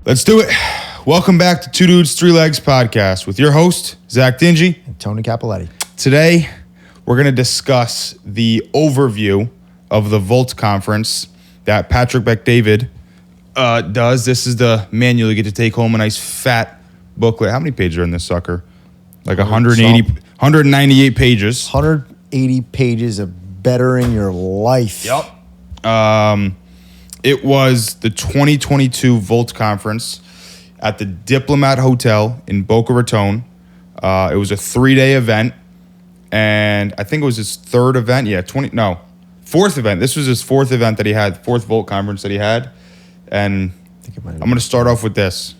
Let's do it. Welcome back to Two Dudes, Three Legs podcast with your host, Zach Dingy. And Tony Capoletti. Today, we're going to discuss the overview of the Volt conference that Patrick Bet-David does. This is the manual. You get to take home a nice fat booklet. How many pages are in this sucker? Like 198 pages. 180 pages of bettering your life. Yep. It was the 2022 Volt conference at the Diplomat Hotel in Boca Raton. It was a 3-day event, and I think it was his third event. Fourth event. This was his fourth event that he had, fourth Volt conference that he had. And I'm going to start off with this.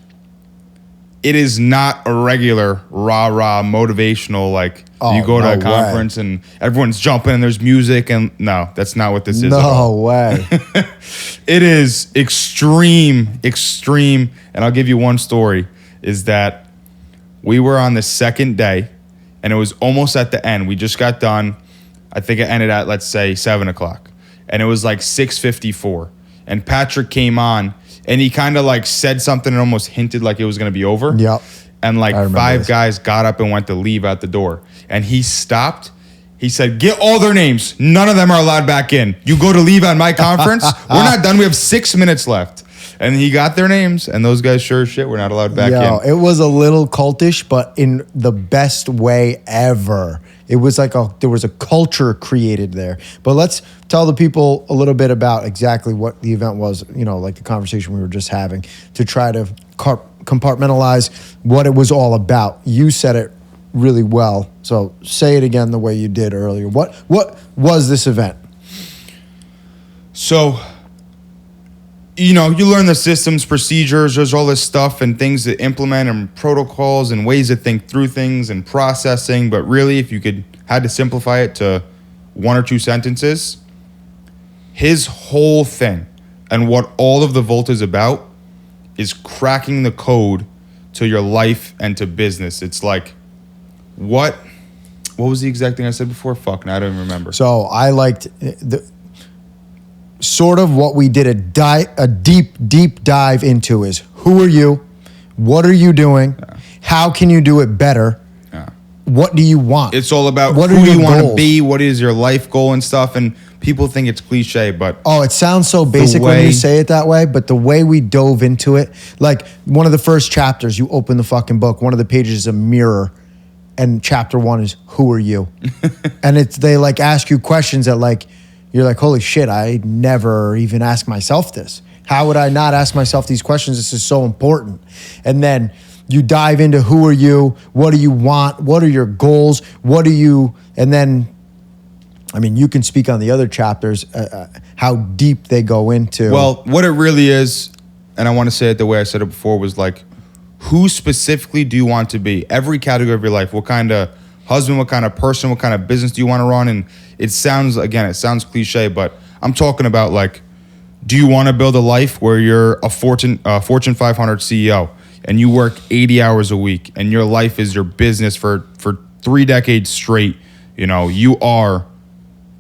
It is not a regular rah-rah motivational, like you go to a conference and everyone's jumping and there's music. And no, that's not what this is. No way. It is extreme. And I'll give you one story, is that we were on the second day and it was almost at the end. We just got done. I think it ended at, let's say, 7 o'clock. And it was like 6:54. And Patrick came on and he kind of like said something and almost hinted like it was going to be over. Yep. And like 5 guys got up and went to leave out the door. And he stopped. He said, get all their names. None of them are allowed back in. You go to leave on my conference. We're not done. We have 6 minutes left. And he got their names. And those guys sure as shit were not allowed back in. It was a little cultish, but in the best way ever. It was like there was a culture created there. But let's tell the people a little bit about exactly what the event was, like the conversation we were just having, to try to compartmentalize what it was all about. You said it really well. So say it again the way you did earlier. What was this event? So, you learn the systems, procedures, there's all this stuff and things to implement and protocols and ways to think through things and processing. But really, if you had to simplify it to 1 or 2 sentences, his whole thing and what all of the Volt is about is cracking the code to your life and to business. It's like, what was the exact thing I said before? Fuck, now I don't even remember. So I liked sort of what we did a deep dive into is, who are you? What are you doing? Yeah. How can you do it better? Yeah. What do you want? It's all about who you want to be, what is your life goal and stuff. And people think it's cliche, but... Oh, it sounds so basic when you say it that way, but the way we dove into it, like one of the first chapters, you open the fucking book, one of the pages is a mirror, and chapter 1 is, who are you? And they like ask you questions that like, you're like, holy shit, I never even asked myself this. How would I not ask myself these questions? This is so important. And then you dive into who are you? What do you want? What are your goals? And then, I mean, you can speak on the other chapters, how deep they go into. Well, what it really is, and I want to say it the way I said it before, was like, who specifically do you want to be? Every category of your life. What kind of husband, what kind of person, what kind of business do you want to run? And it sounds cliche, but I'm talking about like, do you want to build a life where you're a Fortune 500 CEO and you work 80 hours a week and your life is your business for 3 decades straight? You are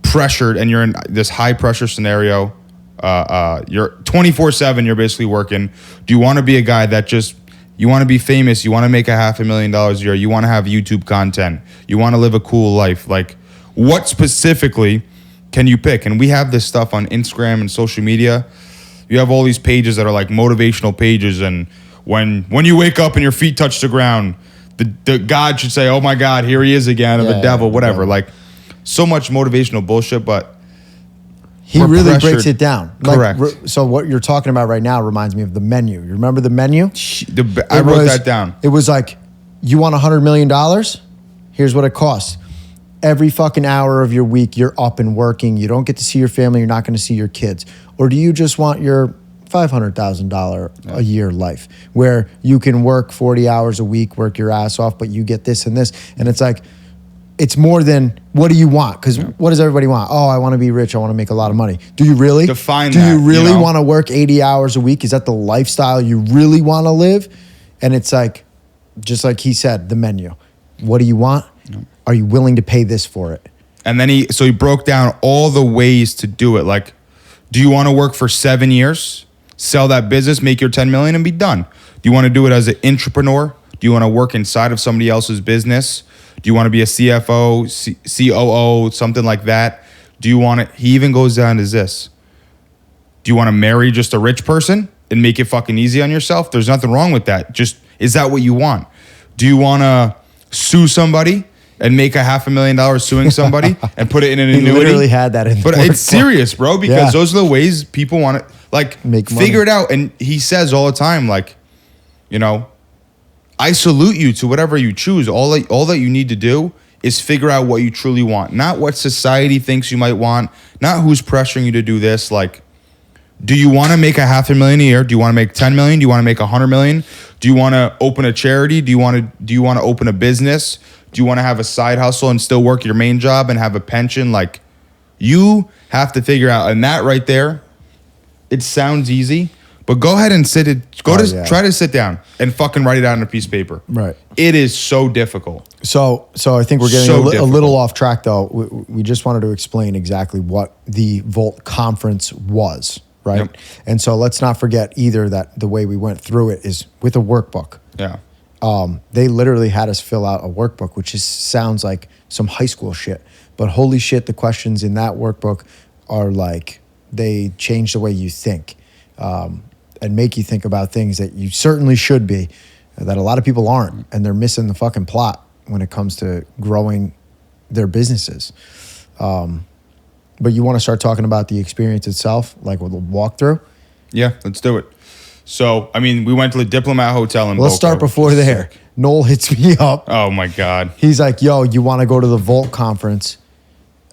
pressured and you're in this high pressure scenario. You're 24/7, you're basically working. Do you want to be a guy that you want to be famous, you want to make $500,000 a year, you want to have YouTube content, you want to live a cool life? Like, what specifically can you pick? And we have this stuff on Instagram and social media. You have all these pages that are like motivational pages, and when you wake up and your feet touch the ground, the God should say, oh my God, here he is again, or the devil, whatever. Like, so much motivational bullshit, but he really breaks it down. Correct. So what you're talking about right now reminds me of the menu. You remember the menu? I wrote that down. It was like, you want $100 million? Here's what it costs. Every fucking hour of your week, you're up and working. You don't get to see your family. You're not going to see your kids. Or do you just want your $500,000 a year life where you can work 40 hours a week, work your ass off, but you get this and this? And it's like, it's more than what do you want? Because what does everybody want? Oh, I want to be rich. I want to make a lot of money. Do you really? Define that. Do you really want to work 80 hours a week? Is that the lifestyle you really want to live? And it's like, just like he said, the menu. What do you want? Are you willing to pay this for it? And then he broke down all the ways to do it. Like, do you want to work for 7 years, sell that business, make your $10 million and be done? Do you want to do it as an entrepreneur? Do you want to work inside of somebody else's business? Do you want to be a CFO, COO, something like that? Do you want to, he even goes down to this. Do you want to marry just a rich person and make it fucking easy on yourself? There's nothing wrong with that. Just, is that what you want? Do you want to sue somebody and make $500,000 suing somebody and put it in an annuity? He literally had that in. But it's serious, bro, because those are the ways people want to, like, make money. Figure it out. And he says all the time, like, you know, I salute you to whatever you choose. All that you need to do is figure out what you truly want, not what society thinks you might want, not who's pressuring you to do this. Like, do you want to make $500,000 a year? Do you want to make 10 million? Do you want to make 100 million? Do you want to open a charity? Do you want to open a business? Do you want to have a side hustle and still work your main job and have a pension? Like, you have to figure out, and that right there, it sounds easy, but go ahead and try to sit down and fucking write it out on a piece of paper. Right. It is so difficult. So I think we're getting a little off track though. We just wanted to explain exactly what the Volt conference was, right? Yep. And so let's not forget either that the way we went through it is with a workbook. Yeah. They literally had us fill out a workbook, which sounds like some high school shit. But holy shit, the questions in that workbook are like, they change the way you think. And make you think about things that you certainly should be, that a lot of people aren't, and they're missing the fucking plot when it comes to growing their businesses. But you want to start talking about the experience itself, like with a walkthrough? Yeah, let's do it. So, I mean, we went to the Diplomat Hotel in Boca. Let's start before there. Noel hits me up. Oh, my God. He's like, yo, you want to go to the Volt conference?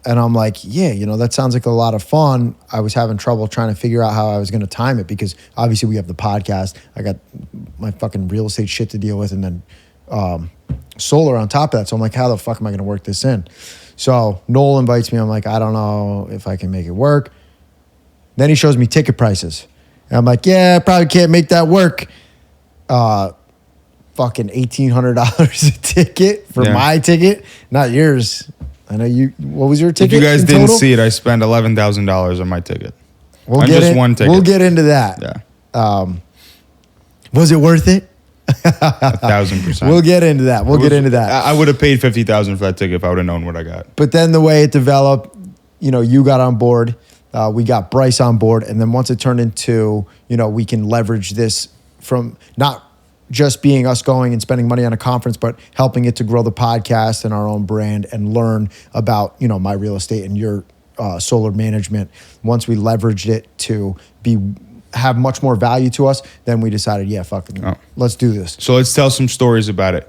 And I'm like, yeah, you know, that sounds like a lot of fun. I was having trouble trying to figure out how I was going to time it because obviously we have the podcast. I got my fucking real estate shit to deal with and then solar on top of that. So I'm like, how the fuck am I going to work this in? So Noel invites me. I'm like, I don't know if I can make it work. Then he shows me ticket prices. And I'm like, yeah, I probably can't make that work. Fucking $1,800 a ticket for my ticket, not yours. I know you. What was your ticket? If you guys didn't see it, I spent $11,000 on my ticket. One ticket. We'll get into that. Yeah. Was it worth it? 1,000%. We'll get into that. We'll get into that. I would have paid $50,000 for that ticket if I would have known what I got. But then the way it developed, you know, you got on board. We got Bryce on board, and then once it turned into, you know, we can leverage this from not just being us going and spending money on a conference, but helping it to grow the podcast and our own brand and learn about, you know, my real estate and your solar management. Once we leveraged it to have much more value to us, then we decided, yeah, let's do this. So let's tell some stories about it.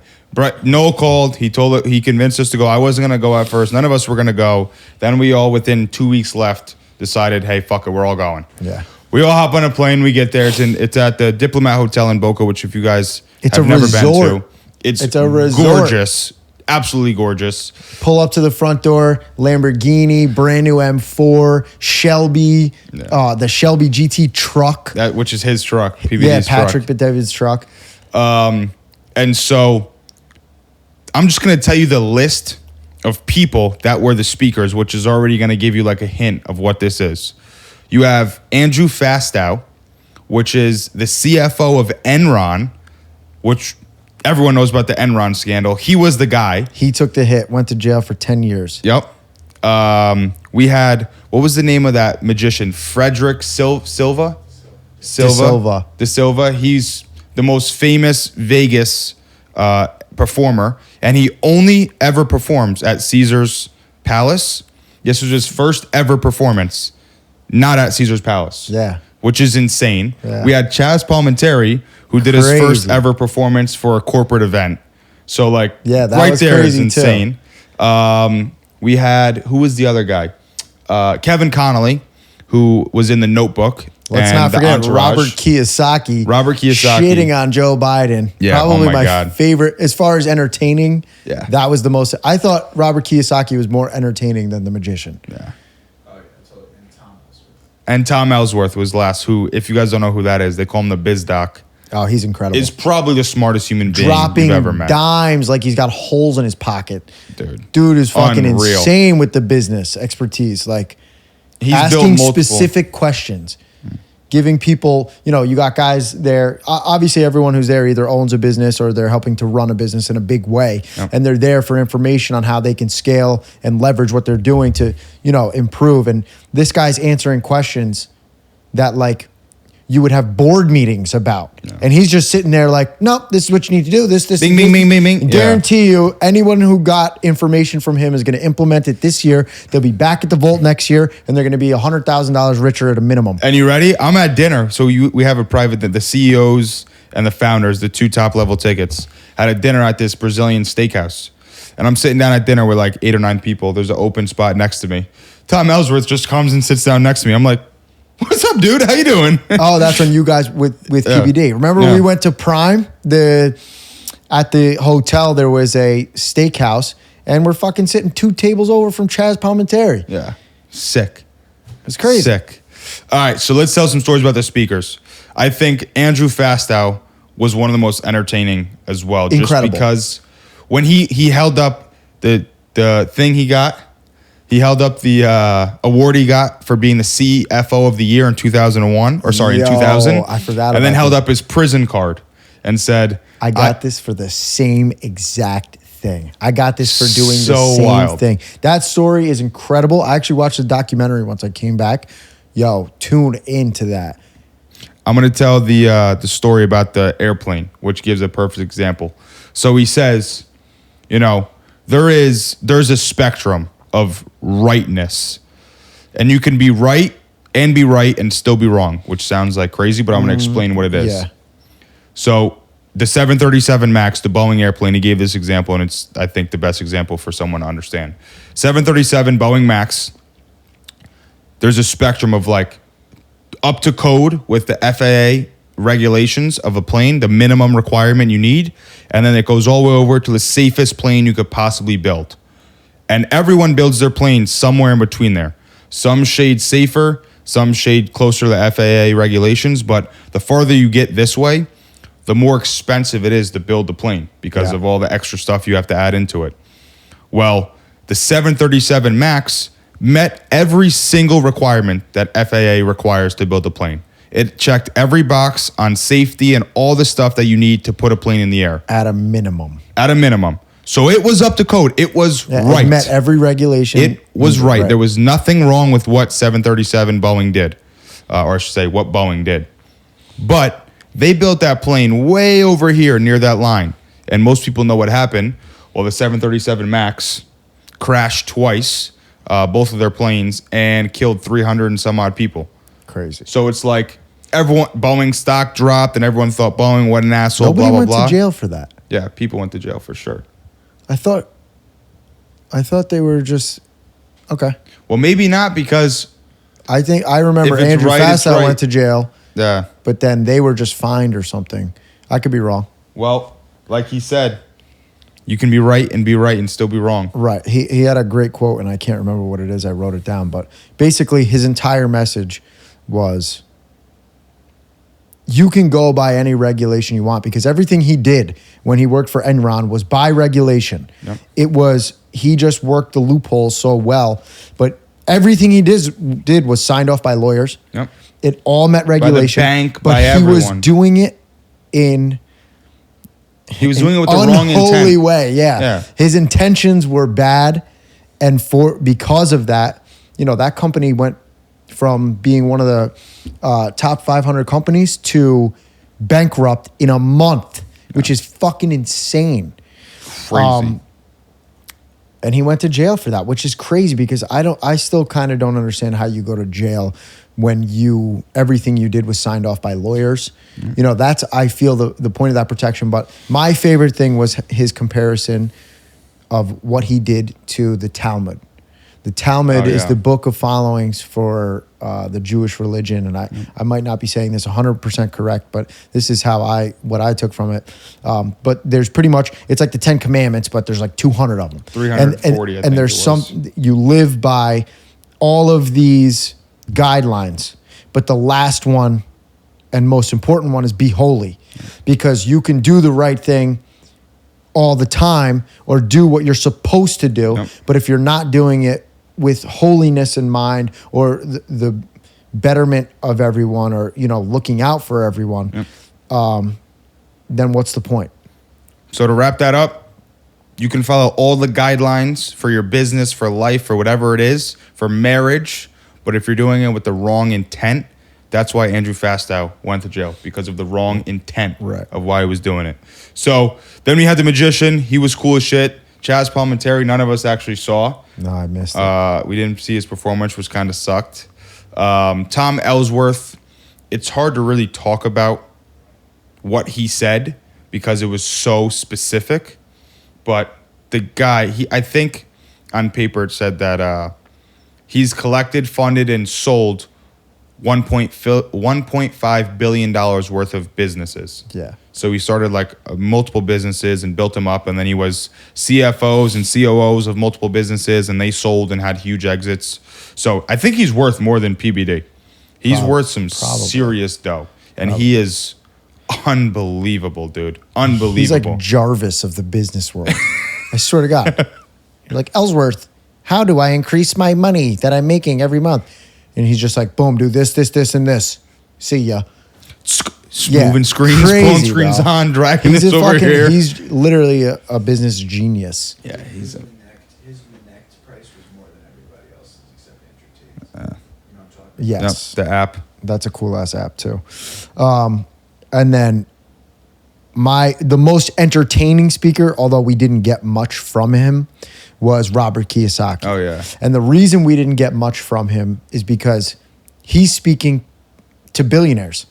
Noel called. He convinced us to go. I wasn't going to go at first. None of us were going to go. Then we all, within 2 weeks left, decided, hey, fuck it, we're all going. Yeah. We all hop on a plane. We get there. It's at the Diplomat Hotel in Boca, which if you guys have never been to, it's a resort. Gorgeous, absolutely gorgeous. Pull up to the front door, Lamborghini, brand new M4, Shelby, the Shelby GT truck, which is his truck, PBD's Patrick Bet-David's truck. And so I'm just gonna tell you the list of people that were the speakers, which is already gonna give you like a hint of what this is. You have Andrew Fastow, which is the CFO of Enron, which everyone knows about the Enron scandal. He was the guy. He took the hit, went to jail for 10 years. Yep. We had, what was the name of that magician? Frederick Silva. De Silva. He's the most famous Vegas performer, and he only ever performs at Caesar's Palace. This was his first ever performance. Not at Caesar's Palace. Yeah. Which is insane. Yeah. We had Chaz Palminteri, who did his first ever performance for a corporate event. So, like, that right there is insane. We had, who was the other guy? Kevin Connolly, who was in The Notebook. Let's not forget Robert Kiyosaki. Shitting on Joe Biden. Yeah, probably my favorite. As far as entertaining, that was the most. I thought Robert Kiyosaki was more entertaining than the magician. Yeah. And Tom Ellsworth was last, who, if you guys don't know who that is, they call him the Biz Doc. Oh, he's incredible. Is probably the smartest human being you've ever met. Dropping dimes like he's got holes in his pocket. Dude is fucking insane with the business expertise. Like, he's asking specific questions. giving people, you got guys there. Obviously, everyone who's there either owns a business or they're helping to run a business in a big way. Yep. And they're there for information on how they can scale and leverage what they're doing to, improve. And this guy's answering questions that like you would have board meetings about. Yeah. And he's just sitting there like, nope, this is what you need to do. This. Bing, bing, bing, bing, bing. Guarantee you, anyone who got information from him is going to implement it this year. They'll be back at the Vault next year, and they're going to be $100,000 richer at a minimum. And you ready? I'm at dinner. So we have a private, the CEOs and the founders, the 2 top level tickets, had a dinner at this Brazilian steakhouse. And I'm sitting down at dinner with like 8 or 9 people. There's an open spot next to me. Tom Ellsworth just comes and sits down next to me. I'm like, what's up, dude? How you doing? Oh, that's when you guys with PBD. Remember we went to Prime? At the hotel, there was a steakhouse, and we're fucking sitting 2 tables over from Chaz Palminteri. Yeah. Sick. It's crazy. Sick. All right, so let's tell some stories about the speakers. I think Andrew Fastow was one of the most entertaining as well. Incredible. Just because when he held up the thing he got, he held up the award he got for being the CFO of the year in 2001, in 2000. I forgot. And then held up his prison card and said, "I got this for the same exact thing. I got this for doing the same thing." That story is incredible. I actually watched the documentary once I came back. Yo, tune into that. I'm going to tell the story about the airplane, which gives a perfect example. So he says, there's a spectrum of rightness, and you can be right and still be wrong, which sounds like crazy, but I'm going to explain what it is. Yeah. So the 737 MAX, the Boeing airplane, he gave this example, and it's, I think, the best example for someone to understand. 737 Boeing MAX, there's a spectrum of like up to code with the FAA regulations of a plane, the minimum requirement you need, and then it goes all the way over to the safest plane you could possibly build. And everyone builds their plane somewhere in between there. Some shade safer, some shade closer to the FAA regulations, but the farther you get this way, the more expensive it is to build the plane because of all the extra stuff you have to add into it. Well, the 737 MAX met every single requirement that FAA requires to build a plane. It checked every box on safety and all the stuff that you need to put a plane in the air. At a minimum. So it was up to code. It was right. It met every regulation. It was right. There was nothing wrong with what 737 Boeing did, or I should say what Boeing did. But they built that plane way over here near that line. And most people know what happened. Well, the 737 MAX crashed twice, both of their planes, and killed 300 and some odd people. Crazy. So it's like Boeing stock dropped and everyone thought Boeing, what an asshole, Nobody blah, blah, went blah. to jail for that. Yeah, people went to jail for sure. I thought they were just okay. Well, maybe not, because I remember Andrew Fastow went to jail. Yeah. But then they were just fined or something. I could be wrong. Well, like he said, you can be right and still be wrong. Right. He had a great quote, and I can't remember what it is. I wrote it down. But basically, his entire message was, you can go by any regulation you want, because everything he did when he worked for Enron was by regulation. Yep. He just worked the loopholes so well, but everything he did was signed off by lawyers. Yep. It all met regulation. By the bank, but by everyone. He was doing it with the wrong intent. Unholy way, yeah. His intentions were bad, and because of that, that company went from being one of the top 500 companies to bankrupt in a month, which is fucking insane. Crazy. And he went to jail for that, which is crazy, because I still kind of don't understand how you go to jail when everything you did was signed off by lawyers. Mm-hmm. That's, I feel, the point of that protection. But my favorite thing was his comparison of what he did to the Talmud. The Talmud is the book of followings for the Jewish religion, and I might not be saying this 100% correct, but this is what I took from it. But there's pretty much, it's like the 10 Commandments, but there's like 200 of them. 340, and there's you live by all of these guidelines, but the last one and most important one is be holy, because you can do the right thing all the time or do what you're supposed to do, but if you're not doing it with holiness in mind, or the betterment of everyone or, looking out for everyone, then what's the point? So to wrap that up, you can follow all the guidelines for your business, for life, for whatever it is, for marriage. But if you're doing it with the wrong intent, that's why Andrew Fastow went to jail, because of the wrong intent of why he was doing it. So then we had the magician. He was cool as shit. Chaz Palminteri, none of us actually saw. No, I missed it. We didn't see his performance, which kind of sucked. Tom Ellsworth, it's hard to really talk about what he said because it was so specific. But the guy, I think on paper it said that he's collected, funded, and sold $1.5 billion worth of businesses. Yeah. So he started multiple businesses and built them up, and then he was CFOs and COOs of multiple businesses, and they sold and had huge exits. So I think he's worth more than PBD. He's worth some serious dough, and he is unbelievable, dude. Unbelievable. He's like Jarvis of the business world. I swear to God. You're like, Ellsworth, how do I increase my money that I'm making every month? And he's just like, boom, do this, and this. See ya. Moving screens, pulling screens on, dragging this over here. He's literally a business genius. Yeah, his Connect price was more than everybody else's except Entertainment. You know what I'm talking about? Yes. Yep, the app. That's a cool ass app too. And then the most entertaining speaker, although we didn't get much from him, was Robert Kiyosaki. Oh, yeah. And the reason we didn't get much from him is because he's speaking to billionaires.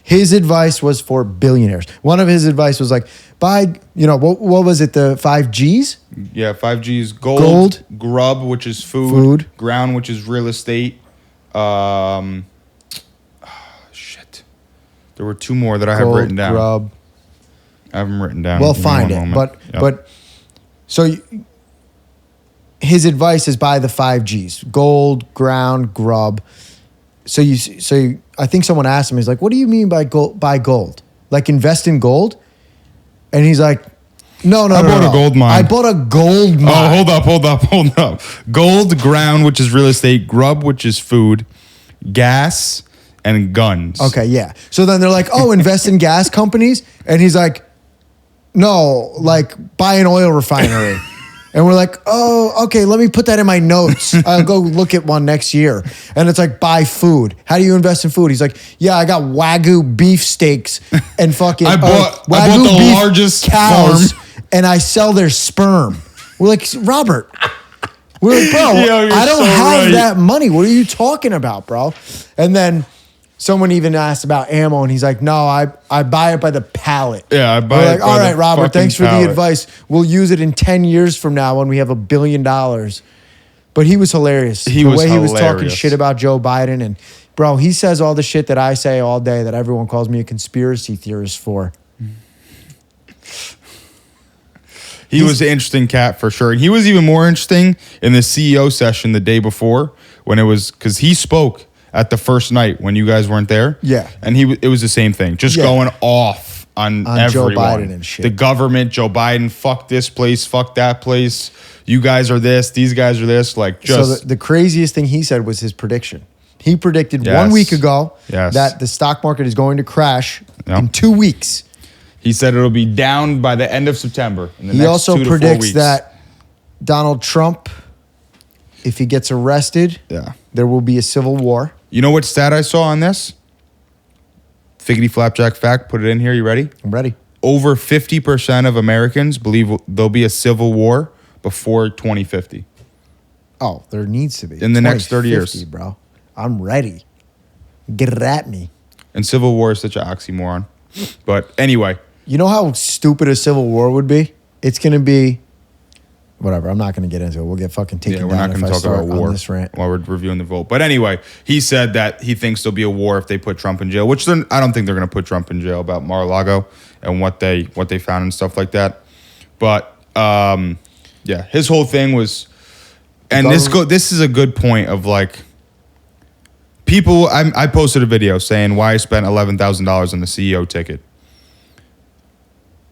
His advice was for billionaires. One of his advice was like, buy, what was it, the 5 Gs? Yeah, 5 Gs. Gold, grub, which is food. Ground, which is real estate. Shit. There were 2 more that I have written down. Grub. I have them written down. Well, find it. But so his advice is buy the 5 Gs: gold, ground, grub. So I think someone asked him, he's like, what do you mean by gold? Buy gold? Like invest in gold? And he's like, no. I bought a gold mine. I bought a gold mine. Oh, hold up. Gold, ground, which is real estate. Grub, which is food. Gas, and guns. Okay, yeah. So then they're like, oh, invest in gas companies? And he's like, no, like buy an oil refinery. And we're like, oh, okay, let me put that in my notes. I'll go look at one next year. And it's like, buy food. How do you invest in food? He's like, yeah, I got Wagyu beef steaks and fucking I bought Wagyu the beef largest cows farm. And I sell their sperm. We're like, Robert, we're like, bro, I don't have that money. What are you talking about, bro? And then someone even asked about ammo, and he's like, no, I buy it by the pallet. Yeah, I buy We're it like, by all the right, Robert, fucking thanks for pallet. the advice. We'll use it in 10 years from now when we have $1 billion. But he was hilarious. The way he was talking shit about Joe Biden. And, bro, he says all the shit that I say all day that everyone calls me a conspiracy theorist for. He was an interesting cat for sure. And he was even more interesting in the CEO session the day before when it was, because he spoke at the first night when you guys weren't there. Yeah. And it was the same thing, just going off on everyone. Joe Biden and shit. The government, Joe Biden, fuck this place, fuck that place. You guys are this, these guys are this. Like just. So the craziest thing he said was his prediction. He predicted 1 week ago that the stock market is going to crash in 2 weeks. He said it'll be down by the end of September. He also predicts that Donald Trump, if he gets arrested, there will be a civil war. You know what stat I saw on this? Figgity flapjack fact, put it in here. You ready? I'm ready. Over 50% of Americans believe there'll be a civil war before 2050. Oh, there needs to be. In the next 30 years. Bro. I'm ready. Get it at me. And civil war is such an oxymoron. But anyway. You know how stupid a civil war would be? It's going to be... Whatever, I'm not going to get into it. We'll get fucking taken down. We're not going to talk about war this rant. while we're reviewing the vote. But anyway, he said that he thinks there'll be a war if they put Trump in jail, which I don't think they're going to put Trump in jail about Mar-a-Lago and what they found and stuff like that. But his whole thing was, and this is a good point of like people. I posted a video saying why I spent $11,000 on the CEO ticket.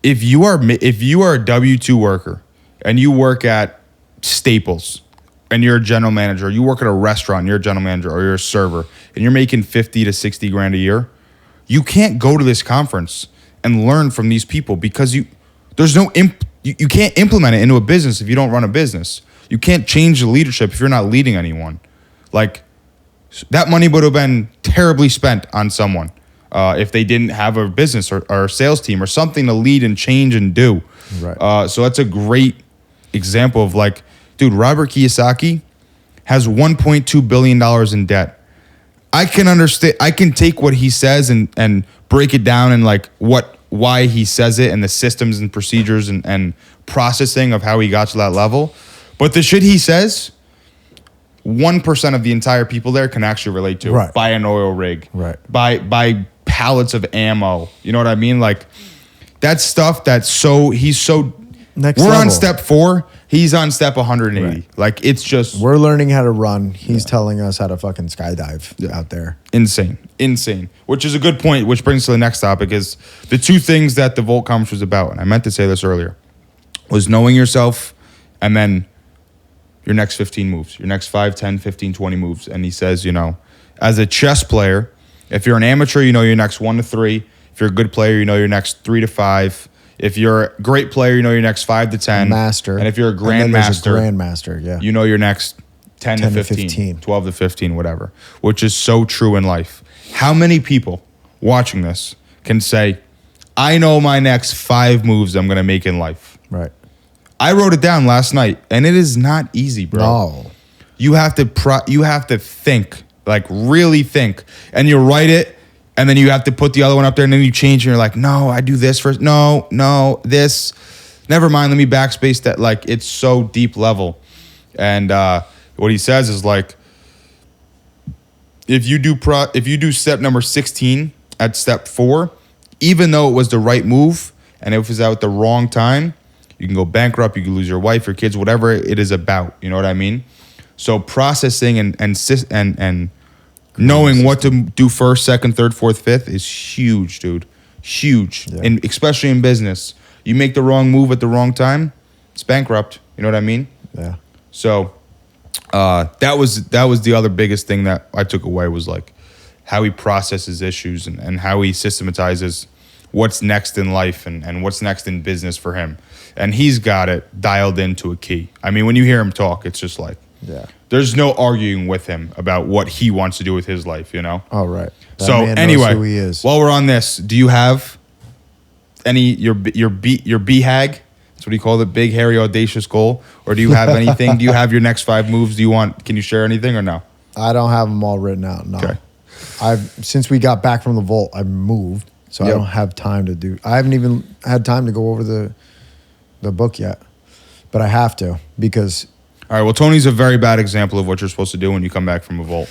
If you are a W-2 worker and you work at Staples and you're a general manager, you work at a restaurant, you're a general manager, or you're a server, and you're making 50 to 60 grand a year, you can't go to this conference and learn from these people because you can't implement it into a business if you don't run a business. You can't change the leadership if you're not leading anyone. Like, that money would have been terribly spent on someone if they didn't have a business or a sales team or something to lead and change and do. Right. So that's a great example of, like, dude, Robert Kiyosaki has $1.2 billion in debt. I can understand. I can take what he says and break it down and, like, why he says it and the systems and procedures and processing of how he got to that level. But the shit he says, 1% of the entire people there can actually relate to. Right. Buy an oil rig. Right. Buy pallets of ammo. You know what I mean? Like, that's stuff that's he's so Next we're level. on step 4. He's on step 180. Right. Like, it's just We're learning how to run. He's telling us how to fucking skydive out there. insane. Which is a good point, which brings to the next topic is the two things that the Volt Conference was about. And I meant to say this earlier, was knowing yourself and then your next 15 moves, your next 5, 10, 15, 20 moves. And he says, as a chess player, if you're an amateur, you know your next 1 to 3. If you're a good player, you know your next 3 to 5. If you're a great player, you know your next 5 to 10. Master. And if you're a grandmaster, yeah. you know your next 10 to 15, 12 to 15, whatever, which is so true in life. How many people watching this can say, I know my next 5 moves I'm going to make in life? Right. I wrote it down last night, and it is not easy, bro. No. You have to think, like, really think, and you write it, and then you have to put the other one up there, and then you change, and you're like, no, I do this first. No, this. Never mind, let me backspace that. Like, it's so deep level. And what he says is, like, if you do step number 16 at step 4, even though it was the right move and it was out at the wrong time, you can go bankrupt, you can lose your wife, your kids, whatever it is about. You know what I mean? So processing and knowing what to do first, second, third, fourth, fifth is huge, dude. Huge. Yeah. And especially in business. You make the wrong move at the wrong time, it's bankrupt. You know what I mean? Yeah. So that was the other biggest thing that I took away was, like, how he processes issues and how he systematizes what's next in life and what's next in business for him. And he's got it dialed into a key. I mean, when you hear him talk, it's just like, there's no arguing with him about what he wants to do with his life, Oh, right. That So man knows anyway, who he is. while we're on this, do you have your BHAG? That's what he called it, big, hairy, audacious goal? Or do you have anything? Do you have your next 5 moves? Can you share anything or no? I don't have them all written out, no. Okay. Since we got back from the vault, I've moved, so I don't have time to do. I haven't even had time to go over the book yet, but I have to because. All right, well, Tony's a very bad example of what you're supposed to do when you come back from a vault.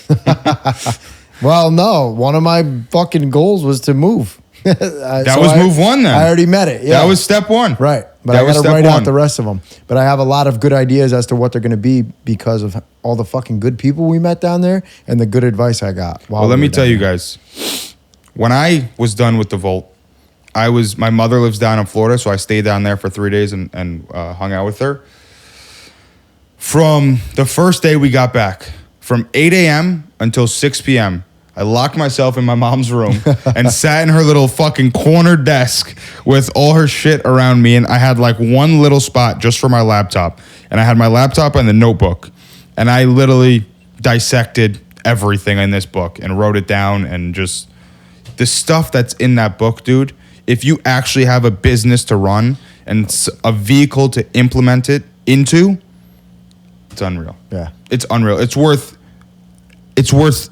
Well, no, one of my fucking goals was to move. That was move 1 then. I already met it. Yeah. That was step 1. Right. But That I was got to step write 1. out the rest of them. But I have a lot of good ideas as to what they're going to be because of all the fucking good people we met down there and the good advice I got. Well, let me tell you guys, when I was done with the vault, my mother lives down in Florida, so I stayed down there for 3 days and hung out with her. From the first day we got back, from 8 a.m. until 6 p.m., I locked myself in my mom's room and sat in her little fucking corner desk with all her shit around me. And I had, like, one little spot just for my laptop. And I had my laptop and the notebook. And I literally dissected everything in this book and wrote it down. And just the stuff that's in that book, dude, if you actually have a business to run and a vehicle to implement it into, it's unreal. Yeah. It's unreal. It's worth $50,000,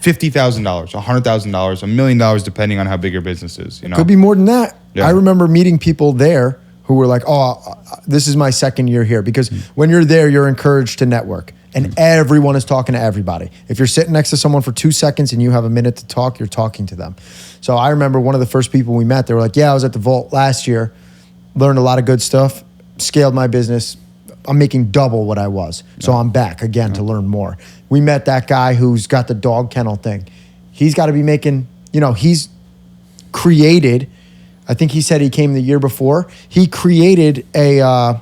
$100,000, $1 million, depending on how big your business is. Could be more than that. Yeah. I remember meeting people there who were like, oh, this is my second year here. Because when you're there, you're encouraged to network. And everyone is talking to everybody. If you're sitting next to someone for 2 seconds and you have a minute to talk, you're talking to them. So I remember one of the first people we met, they were like, yeah, I was at the Vault last year, learned a lot of good stuff, scaled my business. I'm making double what I was. So I'm back again to learn more. We met that guy who's got the dog kennel thing. He's got to be making, he's created, I think he said he came the year before. He created a,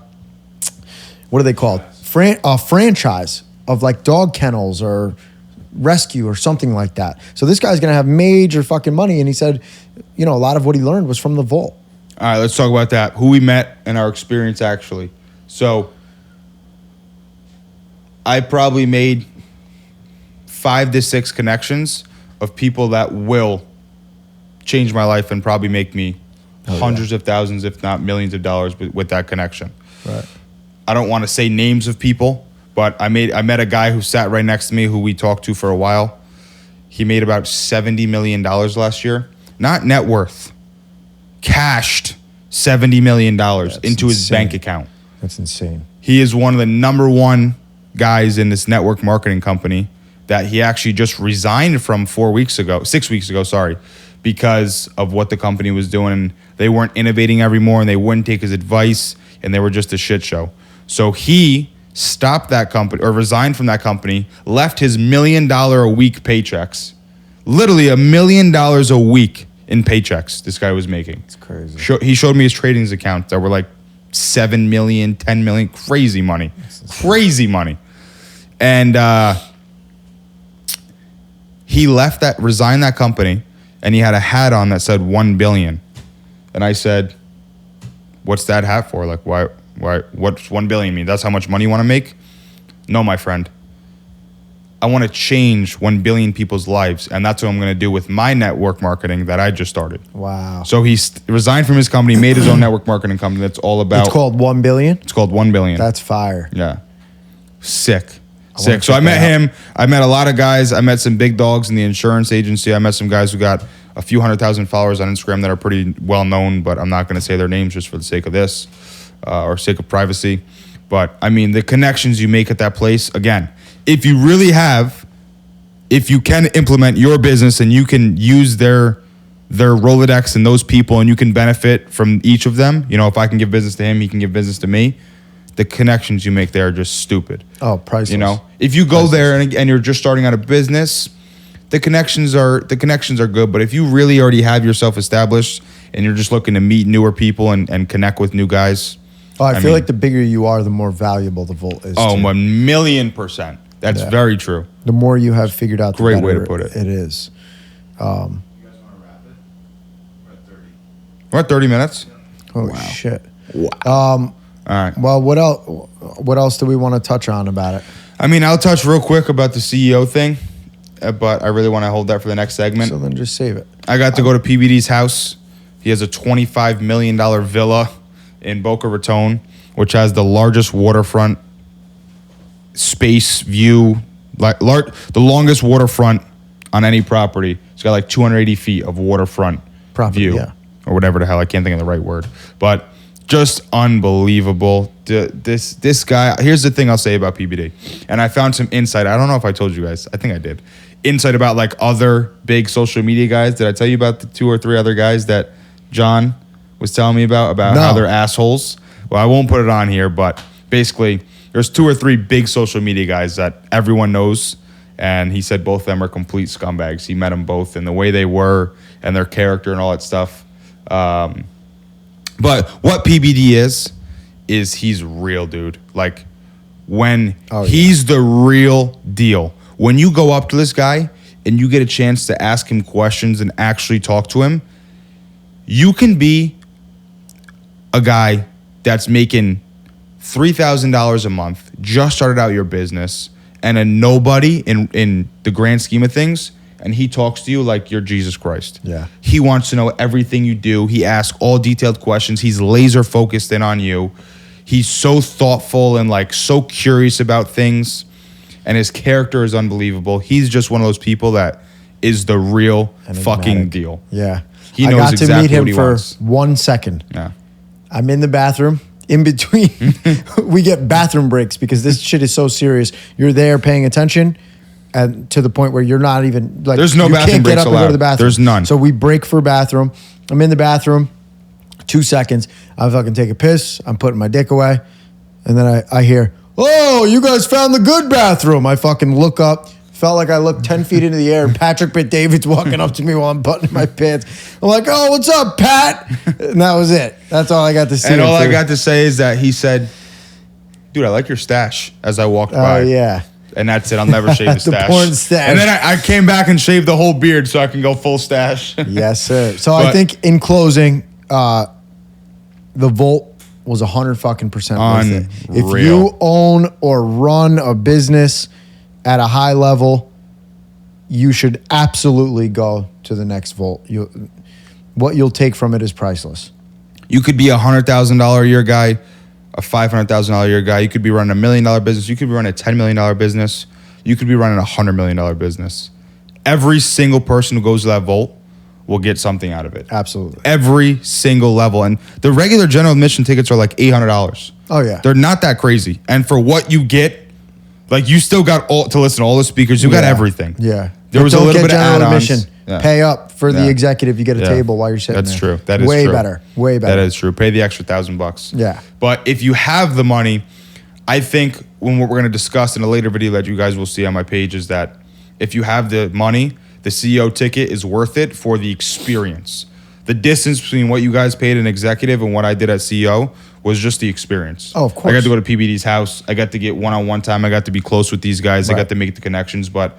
what are they called? a franchise of like dog kennels or rescue or something like that. So this guy's gonna have major fucking money. And he said, a lot of what he learned was from the vault. All right, let's talk about that. Who we met and our experience actually. So I probably made 5 to 6 connections of people that will change my life and probably make me hundreds of thousands, if not millions of dollars with that connection. Right. I don't want to say names of people, but I met a guy who sat right next to me who we talked to for a while. He made about $70 million last year. Not net worth. Cashed $70 million into his bank account. That's insane. He is one of the number one guys in this network marketing company that he actually just resigned from 6 weeks ago, sorry, because of what the company was doing. They weren't innovating anymore and they wouldn't take his advice and they were just a shit show. So he stopped that company or resigned from that company, left his $1 million a week paychecks, literally $1 million a week in paychecks this guy was making. It's crazy. He showed me his tradings accounts that were like 7 million, 10 million, crazy money. And he resigned that company, and he had a hat on that said 1 billion. And I said, what's that hat for? Like, why, what's 1 billion mean? That's how much money you want to make? No, my friend. I want to change 1 billion people's lives, and that's what I'm going to do with my network marketing that I just started. Wow. So he resigned from his company, made his own network marketing company that's all about... It's called 1 billion? It's called 1 billion. That's fire. Yeah. Sick. So I met him. I met a lot of guys. I met some big dogs in the insurance agency. I met some guys who got a few 100,000 followers on Instagram that are pretty well known, but I'm not going to say their names just for the sake of this or sake of privacy. But I mean, the connections you make at that place, again, if you can implement your business and you can use their Rolodex and those people and you can benefit from each of them, if I can give business to him, he can give business to me. The connections you make there are just stupid. Oh, priceless. If you go there and you're just starting out a business, the connections are good. But if you really already have yourself established and you're just looking to meet newer people and connect with new guys. Oh, I feel like the bigger you are, the more valuable the vault is. Oh, 1,000,000%. That's very true. The more you have figured out, the great way to put it. It is. You guys want to wrap it? We're at 30. We're at 30 minutes. Holy shit. Wow. All right. Well, what else do we want to touch on about it? I mean, I'll touch real quick about the CEO thing, but I really want to hold that for the next segment. So then just save it. I got to go to PBD's house. He has a $25 million villa in Boca Raton, which has the largest waterfront space view, the longest waterfront on any property. It's got like 280 feet of waterfront view, or whatever the hell. I can't think of the right word, but just unbelievable. This guy. Here's the thing I'll say about PBD, and I found some insight. I don't know if I told you guys. I think I did. Insight about like other big social media guys. Did I tell you about the 2 or 3 other guys that John was telling me about how they're assholes? Well, I won't put it on here, but basically, there's 2 or 3 big social media guys that everyone knows, and he said both of them are complete scumbags. He met them both and the way they were and their character and all that stuff. But what PBD is he's real, dude. Like, he's the real deal. When you go up to this guy and you get a chance to ask him questions and actually talk to him, you can be a guy that's making $3,000 a month, just started out your business, and a nobody in the grand scheme of things, and he talks to you like you're Jesus Christ. Yeah. He wants to know everything you do. He asks all detailed questions. He's laser focused in on you. He's so thoughtful and like so curious about things, and his character is unbelievable. He's just one of those people that is the real fucking deal. Yeah. He knows exactly what he wants. I got to meet him for 1 second. Yeah. I'm in the bathroom. In between, we get bathroom breaks because this shit is so serious. You're there paying attention, and to the point where you're not even like. There's no bathroom breaks allowed. You can't get up and go to the bathroom. There's none. So we break for bathroom. I'm in the bathroom. 2 seconds. I fucking take a piss. I'm putting my dick away, and then I hear, "Oh, you guys found the good bathroom." I fucking look up. Felt like I looked 10 feet into the air, and Patrick Pitt-David's walking up to me while I'm buttoning my pants. I'm like, "Oh, what's up, Pat?" And that was it. That's all I got to say. And all I got to say is that he said, dude, I like your stash as I walked Oh, by. yeah. And that's it. I'll never shave the stash. porn stash. And then I came back and shaved the whole beard so I can go full stash. Yes, sir. So I think in closing, the Volt was 100% worth it. If you own or run a business at a high level, you should absolutely go to the next Volt. What you'll take from it is priceless. You could be a $100,000 a year guy, a $500,000 a year guy. You could be running $1 million business. You could be running a $10 million business. You could be running a $100 million business. Every single person who goes to that Volt will get something out of it. Absolutely. Every single level. And the regular general admission tickets are like $800. Oh, yeah. They're not that crazy. And for what you get, like you still got to listen to all the speakers. You got everything. Yeah. There was a little bit of add-ons. Yeah. Pay up for the executive. You get a table while you're sitting there. That's true. That is way true. better. Way better. That is true. Pay the extra $1,000. Yeah. But if you have the money, I think what we're going to discuss in a later video that you guys will see on my page is that if you have the money, the CEO ticket is worth it for the experience. The distance between what you guys paid an executive and what I did as CEO was just the experience. Oh, of course. I got to go to PBD's house. I got to get one-on-one time. I got to be close with these guys. Right. I got to make the connections. But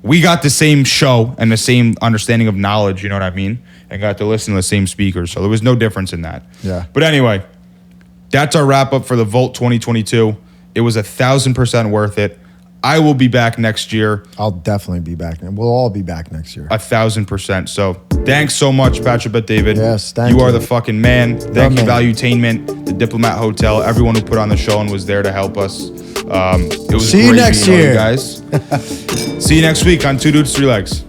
we got the same show and the same understanding of knowledge, you know what I mean? And got to listen to the same speakers. So there was no difference in that. Yeah. But anyway, that's our wrap up for the Volt 2022. It was 1,000% worth it. I will be back next year. I'll definitely be back. We'll all be back next year. 1,000%. So thanks so much, Patrick Bet David. Yes, thank you. You are the fucking man. Thank you, Valuetainment, the Diplomat Hotel, everyone who put on the show and was there to help us. It was See you great next meeting all year, you guys. See you next week on Two Dudes, Three Legs.